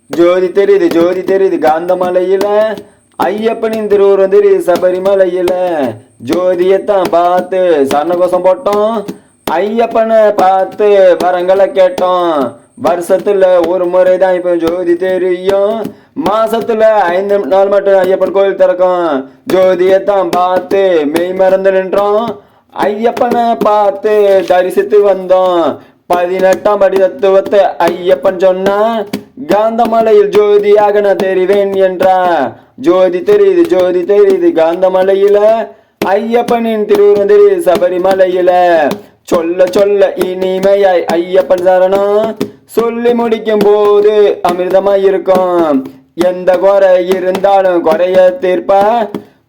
ஜோதி தெரியுது காந்தமலையில. ஐயப்பனின் திருவுருவம் தெரியுது சபரிமலையில. ஜோதியத்தான் பார்த்து சரணகோஷம் போட்டோம். ஐயப்பனை பார்த்து வரங்களை கேட்டோம். வருஷத்துல ஒரு முறை தான் இப்போ ஜோதி தெரியும். மாசத்துல 5 நாள் மட்டும் ஐயப்பன் கோயில் திறக்கும். ஜோதியத்தான் பார்த்து மெய் மறந்து நின்றோம். ஐயப்பனை பார்த்து தரிசித்து வந்தோம். 18ஆம் படி தத்துவத்தை ஐயப்பன் சொன்னா. காந்தமலையில் ஜோதியாக நான் தெரிவேன் என்றான். ஜோதி தெரியுது காந்தமலையில. ஐயப்பனின் திருவுருவம் தெரியுது சபரிமலையில. சொல்ல சொல்ல இனிமையாய் ஐயப்பன் சரணம். சொல்லி முடிக்கும் போது அமிர்தமாய் இருக்கும். எந்த குறை இருந்தாலும் குறைய தீர்ப்ப.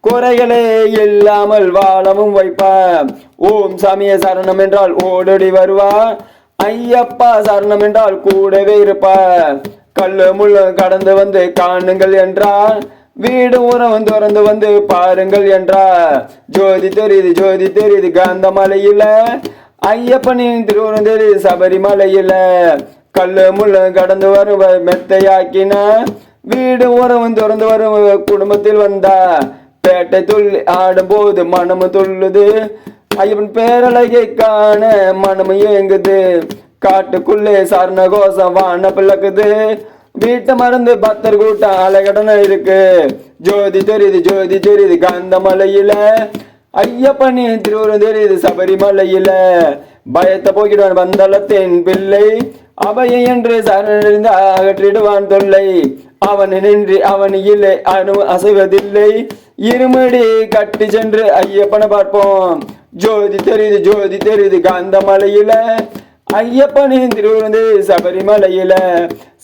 குறைகளே இல்லாமல் வாழவும் வைப்ப. ஓம் சாமிய சரணம் என்றால் ஓடடி வருவா. ஐயப்பா சரணம் என்றால் கூடவே இருப்ப. கல்லு முள்ளு கடந்து வந்து காணுங்கள் என்றால். வீடு உறவும் திறந்து வந்து பாருங்கள் என்றார். ஜோதி தெரியுது காந்தமலையில. ஐயப்பனின் திருவுருவம் தெரியுது சபரிமலையில. கல்லு முள்ளு கடந்து வரும் மெத்தையாக்கின. வீடு உறவும் திறந்து வரும் குடும்பத்தில் வந்தா. பேட்டை துள்ளி ஆடும் போது மனமும் துள்ளுது. ஐயப்பன் பேரழகை காண மனமும் ஏங்குது. காட்டுக்குள்ளே சரண கோஷம் வான பிளக்குது. வீட்டை மறந்து பக்தர் கூட்டம் அலைகடன இருக்கு. ஜோதி தெரியுது காந்தமலையில. ஐயப்பனின் திருவுருவம் தெரியுது சபரிமலையில. பயத்தை போக்கிடுவான் வந்தளத்தின் பிள்ளை. அபயம் என்று சரணடைந்து அகற்றிடுவான் தொல்லை. அவன் நின்று அவன் இல்லை அசைவதில்லை. இருமடி கட்டி சென்று ஐயப்பனை பார்ப்போம். ஜோதி தெரியுது காந்தமலையில. ஐயப்பனின் திருவுருவம் தெரியுது சபரிமலையில.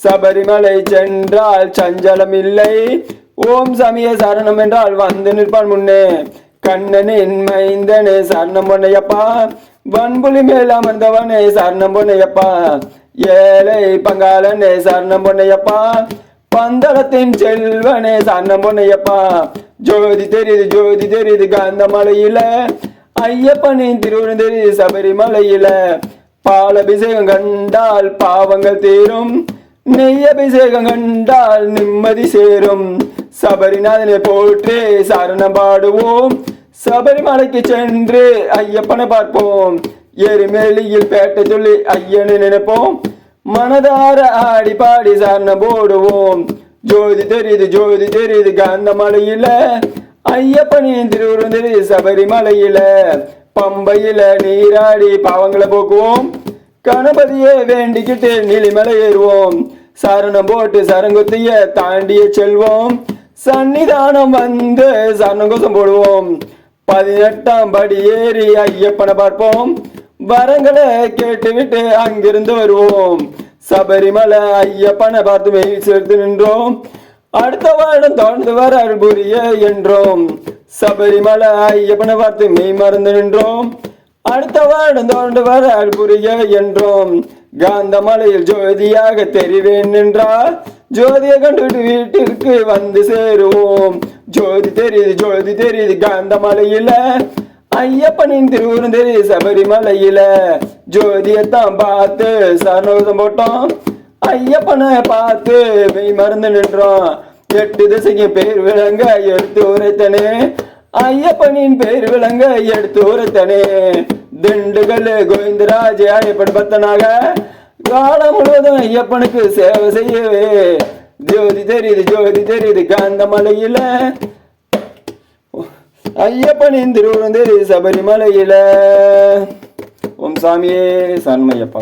சபரிமலை சென்றால் சஞ்சலம் இல்லை. ஓம் சாமிய சரணம் என்றால் வந்து நிற்பான் முன்னே. கண்ணனின் மைந்தனே சரணம் பொன்னையப்பா. வன்புலி மேல் அமர்ந்தவனே சரணம் பொன்னையப்பா. ஏழை பங்காளனே சரணம் பொன்னையப்பா. பந்தளத்தின் செல்வனே சரணம் பொன்னையப்பா. ஜோதி தெரியுது காந்தமலையில. ஐயப்பனின் திருவுருவம் தெரியுது சபரிமலையில. பால் அபிஷேகம் கண்டால் பாவங்கள் தீரும். நெய் அபிஷேகம் கண்டால் நிம்மதி சேரும். சபரிநாதனை போற்றே சரணம் பாடுவோம். சபரிமலைக்கு சென்று ஐயப்பனை பார்ப்போம். எருமேலியில் பேட்டை சொல்லி ஐயனை நினைப்போம். மனதார ஆடி பாடி சரணம் போடுவோம். ஜோதி தெரியுது காந்தமலையில. ஐயப்பனின் திருவுருவம் தெரியுது சபரிமலையில. பம்பையில நீராடி பாவங்களை போக்குவோம். கணபதியை வேண்டிக்கிட்டு நீலிமலை ஏறுவோம். சரணம் போட்டு சரங்குத்திய தாண்டிய செல்வோம். சன்னிதானம் வந்து சரணங்கோஷம் போடுவோம். 18ஆம் படி ஏறி ஐயப்பனை பார்ப்போம். வரங்களை கேட்டுவிட்டு அங்கிருந்து வருவோம். சபரிமலை ஐயப்பனை பார்த்து மெய் சேர்த்து நின்றோம். அடுத்த வருடம் தொடர்ந்து வர அருள் புரிய என்றோம். சபரிமலை ஐயப்பனை பார்த்து மெய் மறந்து நின்றோம். அடுத்த வருடம் தொடர்ந்து வர அருள் புரிய என்றோம். காந்தமலையில் ஜோதியாக தெரிவேன் என்றால். ஜோதியை கண்டுவிட்டு வீட்டிற்கு வந்து சேருவோம். ஜோதி தெரியுது காந்தமலையில. ஐயப்பனின் திருவுருவம் தெரியுது சபரிமலையில. ஜோதியத்தான் பார்த்து சரணோதம் போட்டோம். ஐயப்பனை பார்த்து மெய் மறந்து நின்றோம். 8 திசைக்கு பேர் விளங்க எடுத்து உரைத்தனே. ஐயப்பனின் பேர் விளங்க எடுத்து உரைத்தனே. திண்டுகள் கோவிந்தராஜ் ஐயப்பன் பக்தனாக காலம் முழுவதும் ஐயப்பனுக்கு சேவை செய்யவே. ஜோதி தெரியுது காந்தமலையில. ஐயப்பனின் திருவுருவம் தெரியுது சபரிமலையில. ஓம் சாமியே சரணமையப்பா.